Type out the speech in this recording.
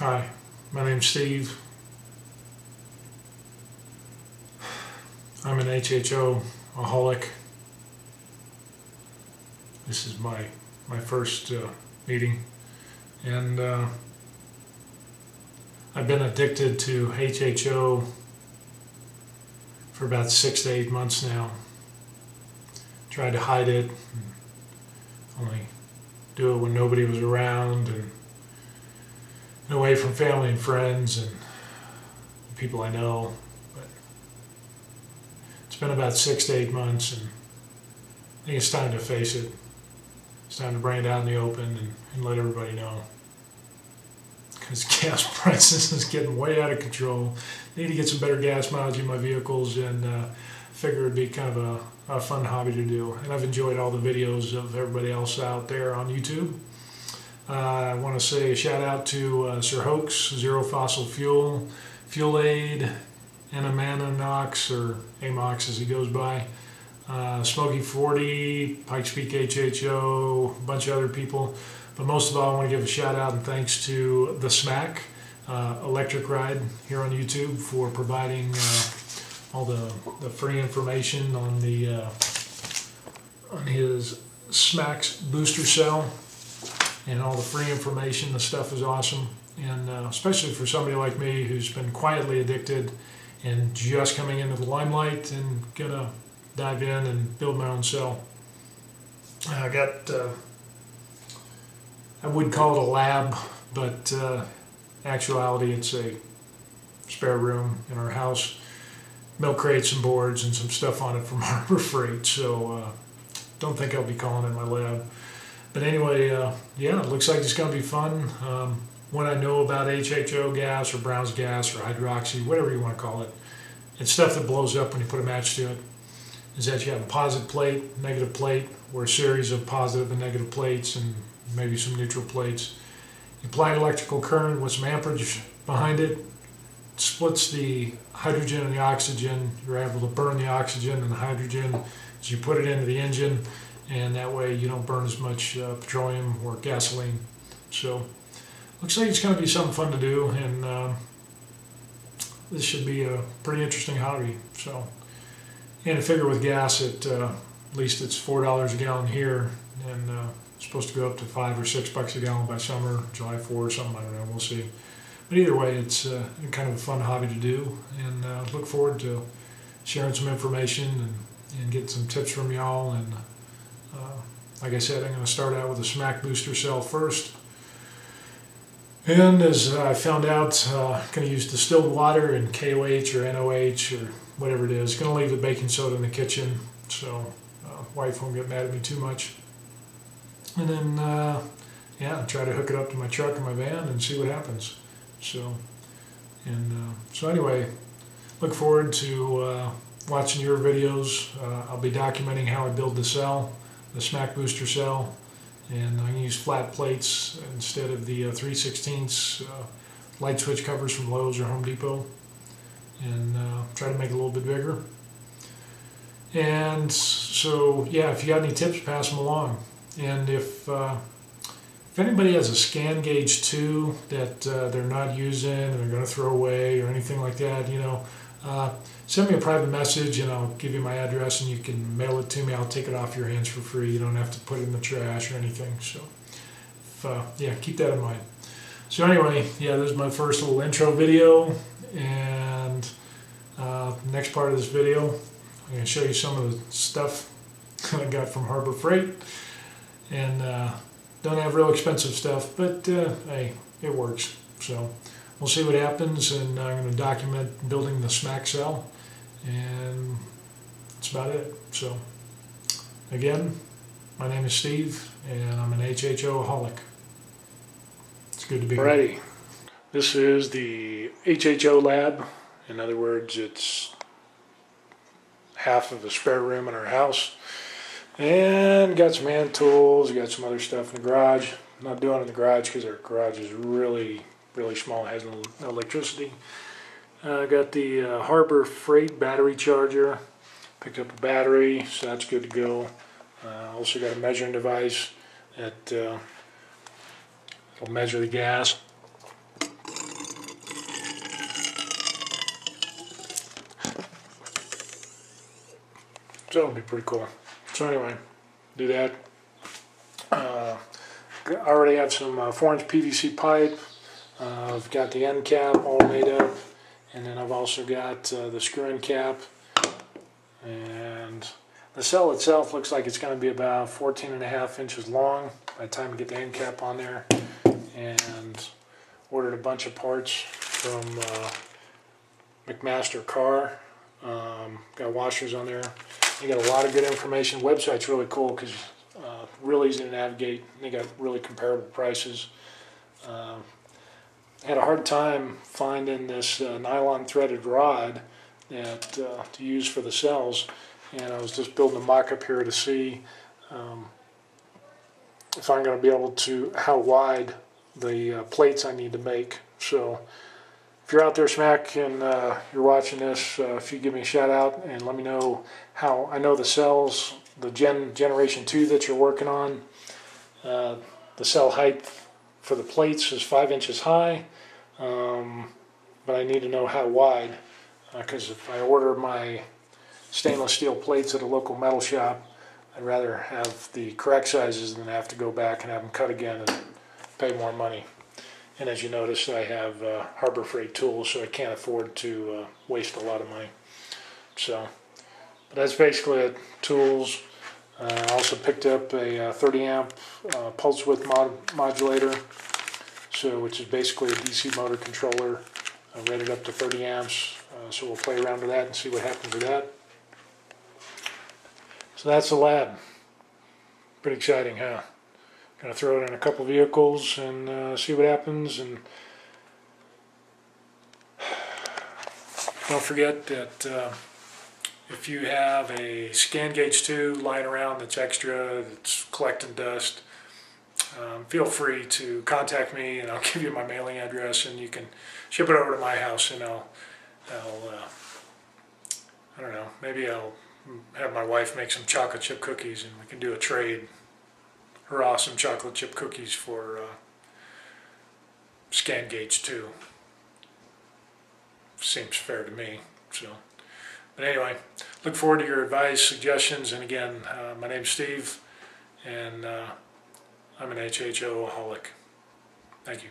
Hi, my name's Steve. I'm an HHO-aholic. This is my first meeting, and I've been addicted to HHO for about 6 to 8 months now. Tried to hide it, only do it when nobody was around and away from family and friends and people I know. But it's been about 6 to 8 months, and I think it's time to face it. It's time to bring it out in the open and let everybody know. Because gas prices is getting way out of control. Need to get some better gas mileage in my vehicles, and figure it'd be kind of a fun hobby to do. And I've enjoyed all the videos of everybody else out there on YouTube. I want to say a shout out to Sir Hoax, Zero Fossil Fuel, Fuel Aid, Anamanox, or Amox as he goes by, Smoky 40, Pikes Peak HHO, a bunch of other people. But most of all, I want to give a shout out and thanks to the Smack Electric Ride here on YouTube for providing all the free information on on his Smack's booster cell, and all the free information. The stuff is awesome, and especially for somebody like me who's been quietly addicted and just coming into the limelight and gonna dive in and build my own cell. I got I would call it a lab, but actuality it's a spare room in our house. Milk crates and boards and some stuff on it from Harbor Freight, so don't think I'll be calling it my lab. But anyway, yeah, it looks like it's going to be fun. What I know about HHO gas or Brown's gas or hydroxy, whatever you want to call it, it's stuff that blows up when you put a match to it, is that you have a positive plate, negative plate, or a series of positive and negative plates and maybe some neutral plates. You apply an electrical current with some amperage behind it, splits the hydrogen and the oxygen. You're able to burn the oxygen and the hydrogen as you put it into the engine, and that way you don't burn as much petroleum or gasoline. So looks like it's going to be something fun to do, and this should be a pretty interesting hobby. So, and I figure with gas, at least it's $4 a gallon here, and it's supposed to go up to $5 or $6 a gallon by summer, July 4 or something. I don't know. We'll see. But either way, it's kind of a fun hobby to do, and look forward to sharing some information and getting some tips from y'all. And like I said, I'm going to start out with a Smack booster cell first. And as I found out, I'm going to use distilled water and KOH or NOH or whatever it is. Going to leave the baking soda in the kitchen, so wife won't get mad at me too much. And then, yeah, try to hook it up to my truck and my van and see what happens. So, so anyway, look forward to watching your videos. I'll be documenting how I build the cell, the Smack booster cell, and I'm going to use flat plates instead of the 3/16 light switch covers from Lowe's or Home Depot, and try to make it a little bit bigger. And so, yeah, if you got any tips, pass them along. And if anybody has a scan gauge too that they're not using and they're going to throw away or anything like that, you know, send me a private message and I'll give you my address and you can mail it to me. I'll take it off your hands for free. You don't have to put it in the trash or anything. So, yeah, keep that in mind. So anyway, yeah, this is my first little intro video, and next part of this video, I'm going to show you some of the stuff I got from Harbor Freight. And don't have real expensive stuff, but hey, it works. So we'll see what happens, and I'm going to document building the Smack cell, and that's about it. So again, my name is Steve, and I'm an HHO-aholic. It's good to be here. Alrighty, this is the HHO lab. In other words, it's half of a spare room in our house. And got some hand tools, got some other stuff in the garage. I'm not doing it in the garage because our garage is really small, it has no electricity. Got the Harbor Freight battery charger. Picked up a battery, so that's good to go. Also got a measuring device that will measure the gas. So it'll be pretty cool. So anyway, do that. I already have some 4-inch PVC pipe. I've got the end cap all made up, and then I've also got the screw-in cap. And the cell itself looks like it's going to be about 14.5 inches long by the time we get the end cap on there. And ordered a bunch of parts from McMaster Car. Got washers on there. They got a lot of good information. Website's really cool because real easy to navigate. They got really comparable prices. Had a hard time finding this nylon threaded rod that to use for the cells, and I was just building a mock-up here to see if I'm going to be able to, how wide the plates I need to make. So if you're out there, Smack, and you're watching this, if you give me a shout out and let me know how, I know the cells, the generation 2 that you're working on, the cell height for the plates is 5 inches high, but I need to know how wide, because if I order my stainless steel plates at a local metal shop, I'd rather have the correct sizes than have to go back and have them cut again and pay more money. And as you notice, I have Harbor Freight tools, so I can't afford to waste a lot of money. So, but that's basically it. Tools. I also picked up a 30 amp pulse width modulator, so which is basically a DC motor controller. I rated up to 30 amps, so we'll play around with that and see what happens with that. So that's the lab. Pretty exciting, huh? Gonna throw it in a couple vehicles and see what happens. And don't forget that if you have a scan gauge 2 lying around that's extra, that's collecting dust, feel free to contact me, and I'll give you my mailing address, and you can ship it over to my house, and I'll I don't know, maybe I'll have my wife make some chocolate chip cookies, and we can do a trade. Her awesome chocolate chip cookies for scan gauge 2. Seems fair to me. So, but anyway, look forward to your advice, suggestions, and again, my name's Steve, and I'm an HHO-aholic. Thank you.